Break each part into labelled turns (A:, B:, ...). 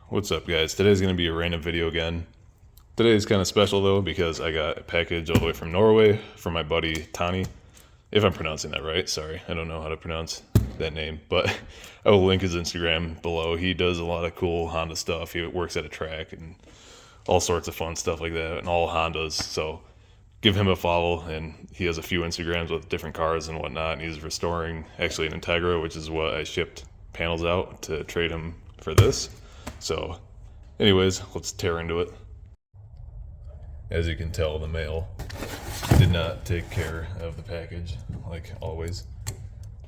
A: What's up, guys? Today's going to be a random video again. Today is kind of special though because I got a package all the way from Norway from my buddy Tani. If I'm pronouncing that right, sorry. I don't know how to pronounce that name, but I will link his Instagram below. He does a lot of cool Honda stuff. He works at a track and all sorts of fun stuff like that, and all Hondas. So give him a follow, and he has a few Instagrams with different cars and whatnot, and he's restoring actually an Integra, which is what I shipped panels out to trade him for this. So anyways, let's tear into it. As you can tell, the mail did not take care of the package, like always.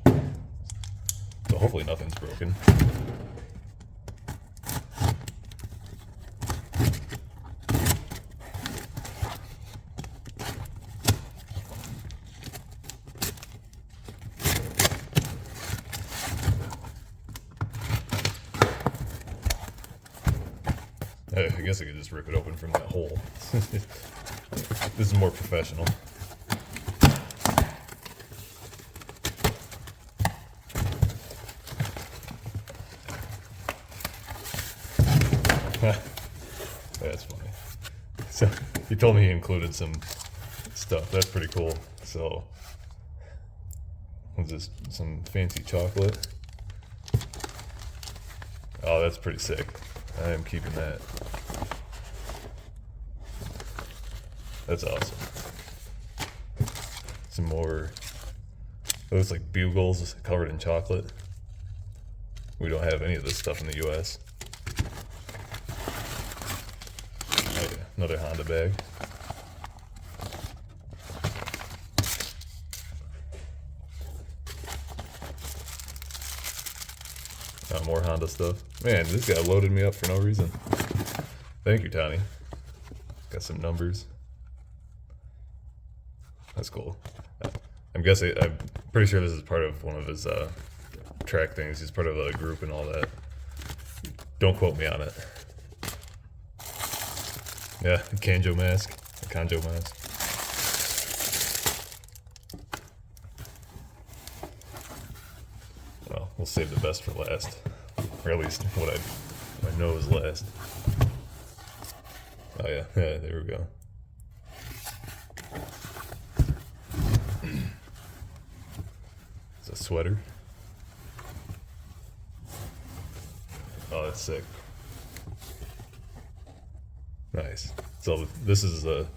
A: So hopefully nothing's broken. I guess I could just rip it open from that hole. This is more professional. That's funny. So he told me he included some stuff. That's pretty cool. So what's this? Some fancy chocolate. Oh, that's pretty sick. I am keeping that. That's awesome. Some more, looks like bugles covered in chocolate. We don't have any of this stuff in the US. Oh yeah, another Honda bag. More Honda stuff. Man, this guy loaded me up for no reason. Thank you, Tony. Got some numbers. That's cool. I'm pretty sure this is part of one of his track things. He's part of a group and all that. Don't quote me on it. Yeah, Kanjo mask. A Kanjo mask. Well, we'll save the best for last. Or at least what I know is last. Oh yeah, there we go. It's a sweater. Oh, that's sick. Nice. So this is a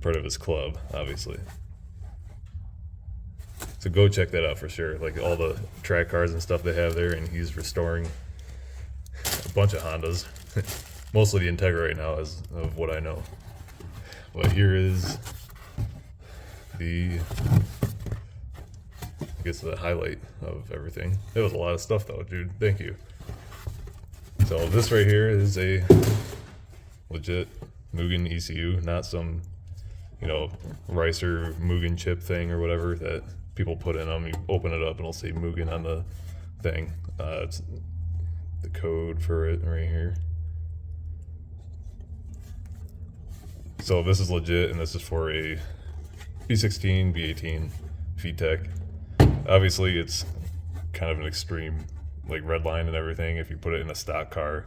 A: part of his club, obviously. So go check that out for sure. Like all the track cars and stuff they have there, and he's restoring a bunch of Hondas. Mostly the Integra right now, as of what I know. But here is the, I guess, the highlight of everything. It was a lot of stuff though, dude. Thank you. So this right here is a legit Mugen ECU, not some, Ricer Mugen chip thing or whatever that people put in them. You open it up and it'll say Mugen on the thing. It's the code for it right here. So this is legit, and this is for a B16, B18 vtec. Obviously it's kind of an extreme, like red line and everything. If you put it in a stock car,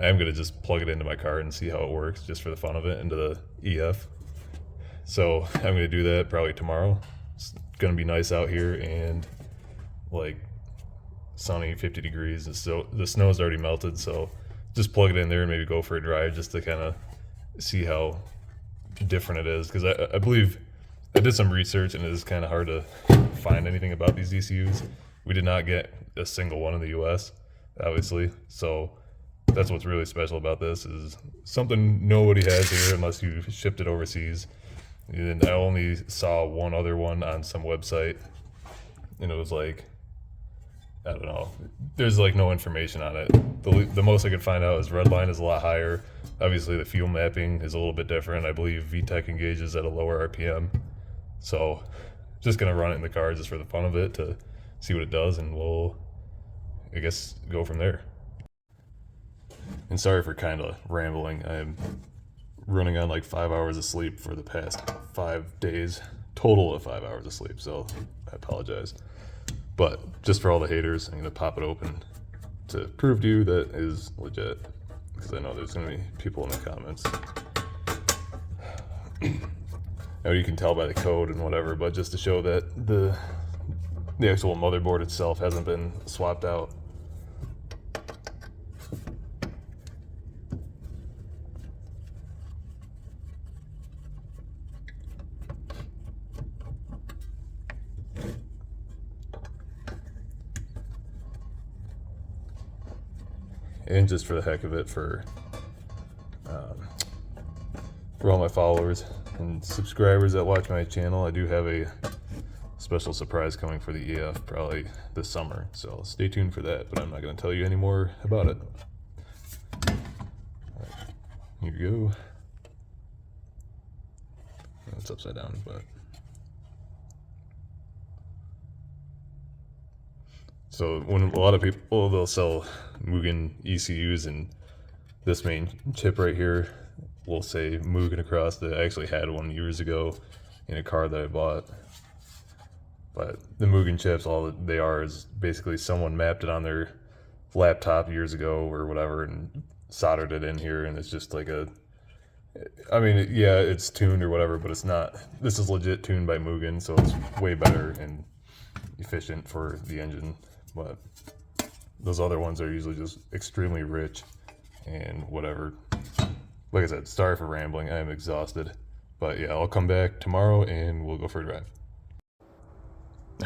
A: I am gonna just plug it into my car and see how it works, just for the fun of it, into the EF. So I'm gonna do that probably tomorrow. It's gonna be nice out here and like sunny, 50 degrees. So the snow's already melted, so just plug it in there and maybe go for a drive just to kind of see how different it is. Because I believe I did some research and it is kind of hard to find anything about these ECUs. We did not get a single one in the US, obviously. So that's what's really special about this, is something nobody has here unless you shipped it overseas. And I only saw one other one on some website, and it was like, I don't know, there's like no information on it. The most I could find out is redline is a lot higher. Obviously the fuel mapping is a little bit different. I believe vtec engages at a lower RPM. So just gonna run it in the car just for the fun of it to see what it does, and we'll, I guess, go from there. And sorry for kind of rambling. I'm running on like 5 hours of sleep for the past 5 days, total of 5 hours of sleep, so I apologize. But just for all the haters, I'm gonna pop it open to prove to you that is legit, because I know there's going to be people in the comments. Now you can tell by the code and whatever, but just to show that the actual motherboard itself hasn't been swapped out. And just for the heck of it, for all my followers and subscribers that watch my channel, I do have a special surprise coming for the EF probably this summer, so stay tuned for that, but I'm not going to tell you any more about it. All right, here you go. Oh, it's upside down, but so when a lot of people, they'll sell Mugen ECUs, and this main chip right here will say Mugen across it. I actually had one years ago in a car that I bought. But the Mugen chips, all they are is basically someone mapped it on their laptop years ago or whatever and soldered it in here, and it's just like a, I mean, yeah, it's tuned or whatever, but it's not, this is legit tuned by Mugen, so it's way better and efficient for the engine. But those other ones are usually just extremely rich and whatever. Like I said, sorry for rambling, I am exhausted. But yeah, I'll come back tomorrow and we'll go for a drive.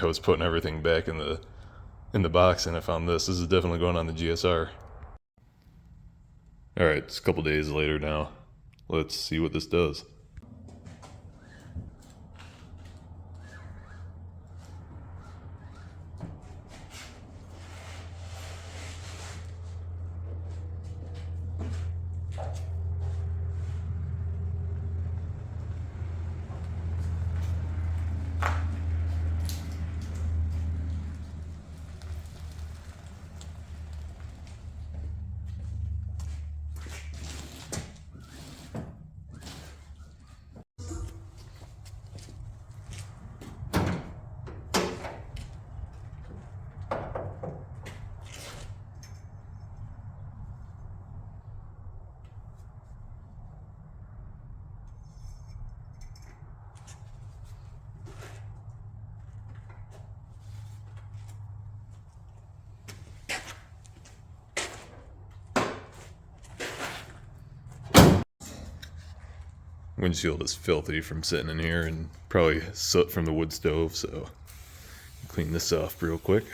A: I was putting everything back in the box and I found this. This is definitely going on the GSR. Alright, it's a couple days later now. Let's see what this does. Windshield is filthy from sitting in here and probably soot from the wood stove, so clean this off real quick.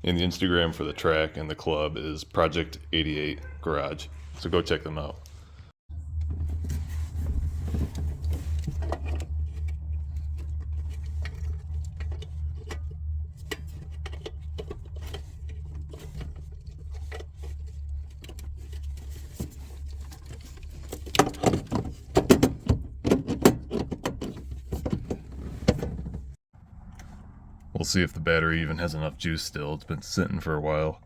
A: And the Instagram for the track and the club is Project 88 Garage. So go check them out. We'll see if the battery even has enough juice still. It's been sitting for a while.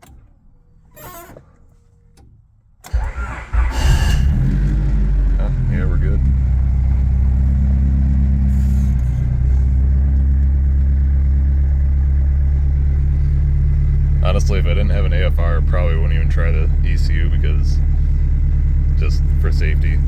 A: Yeah, we're good. Honestly, if I didn't have an AFR, I probably wouldn't even try the ECU, because just for safety.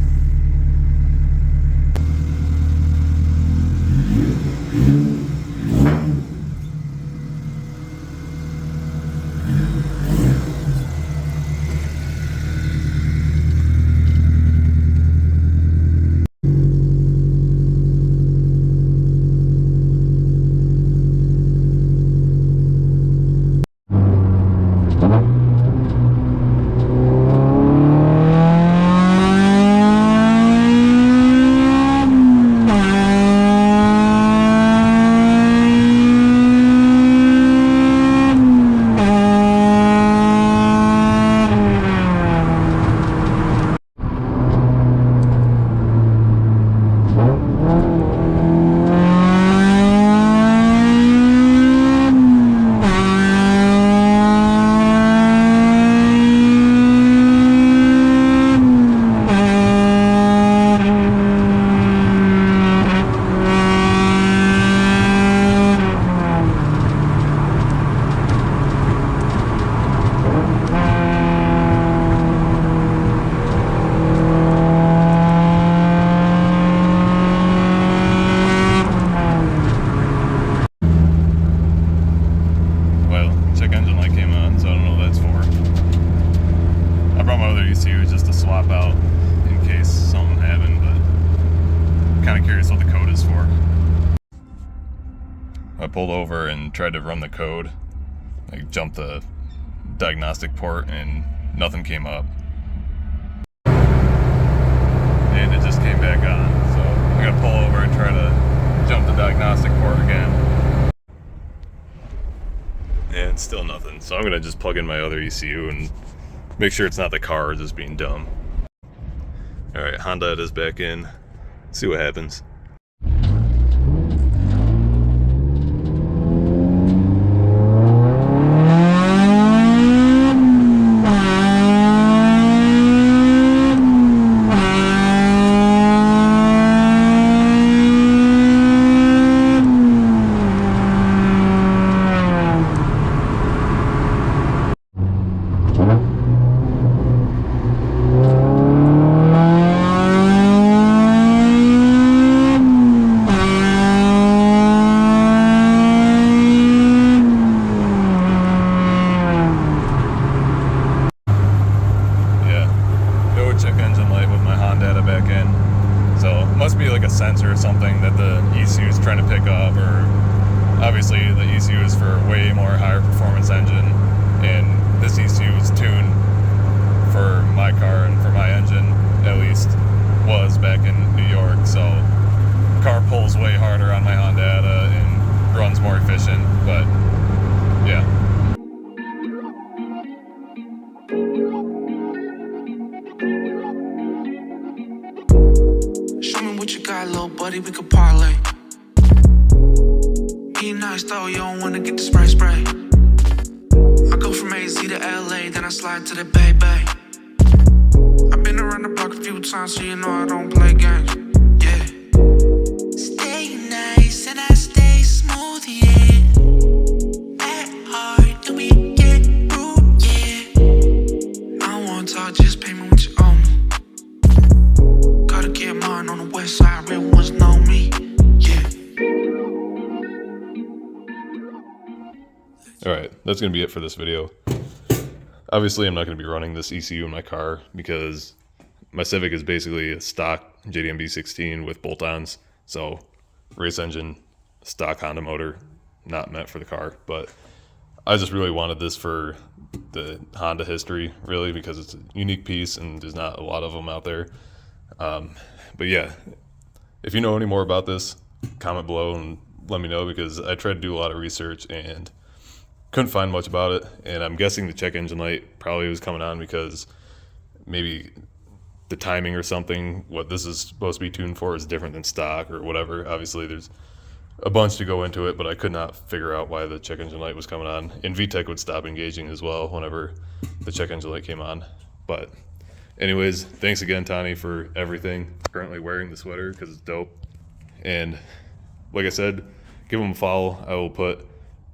A: other ECU just to swap out in case something happened, but I'm kind of curious what the code is for. I pulled over and tried to run the code. I jumped the diagnostic port and nothing came up. And it just came back on. So I'm gonna pull over and try to jump the diagnostic port again. And still nothing. So I'm gonna just plug in my other ECU and make sure it's not the car just being dumb. Alright, Honda is back in. See what happens. Must be like a sensor or something that the ECU is trying to pick up, or obviously the ECU is for a way more higher performance engine, and this ECU is tuned for my car and for my engine, at least was back in New York, so the car pulls way harder on my Honda and runs more efficient, but yeah.
B: What you got, little buddy, we could parlay. Be nice though, you don't wanna get the spray. I go from AZ to LA, then I slide to the Bay. I've been around the block a few times, so you know I don't play games. Yeah. Stay nice and I stay smooth, yeah. At heart, do we get rude, yeah. I don't wanna talk, just pay me what you owe me. Gotta get mine on the west side, real ones know me, yeah.
A: Alright, that's going to be it for this video. Obviously, I'm not going to be running this ECU in my car because my Civic is basically a stock JDM B16 with bolt-ons. So, race engine, stock Honda motor, not meant for the car. But I just really wanted this for the Honda history, really, because it's a unique piece and there's not a lot of them out there. But yeah, if you know any more about this, comment below and let me know, because I tried to do a lot of research and couldn't find much about it. And I'm guessing the check engine light probably was coming on because maybe the timing or something, what this is supposed to be tuned for, is different than stock or whatever. Obviously there's a bunch to go into it, but I could not figure out why the check engine light was coming on. And vtec would stop engaging as well whenever the check engine light came on. But anyways, thanks again, Tani, for everything. Currently wearing the sweater because it's dope. And like I said, give him a follow. I will put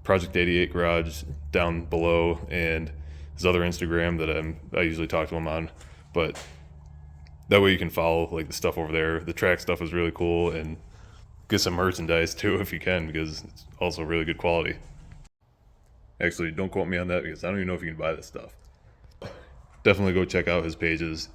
A: Project 88 Garage down below and his other Instagram that I usually talk to him on. But that way you can follow like the stuff over there. The track stuff is really cool, and get some merchandise too if you can, because it's also really good quality. Actually, don't quote me on that because I don't even know if you can buy this stuff. Definitely go check out his pages.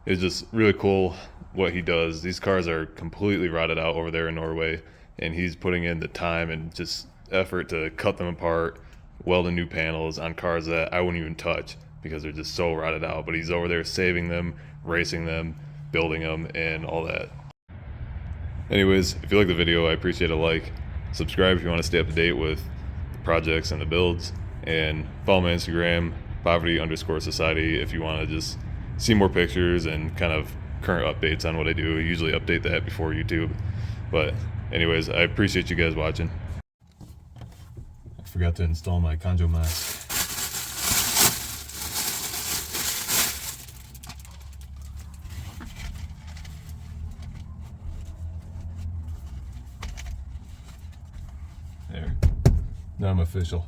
A: It's just really cool what he does. These cars are completely rotted out over there in Norway, and he's putting in the time and just effort to cut them apart, weld new panels on cars that I wouldn't even touch because they're just so rotted out. But he's over there saving them, racing them, building them, and all that. Anyways, if you like the video, I appreciate a like. Subscribe if you want to stay up to date with the projects and the builds, and follow my Instagram, poverty_society, if you want to just see more pictures and kind of current updates on what I do. I usually update that before YouTube. But anyways, I appreciate you guys watching. I forgot to install my Kanjo mask. There. Now I'm official.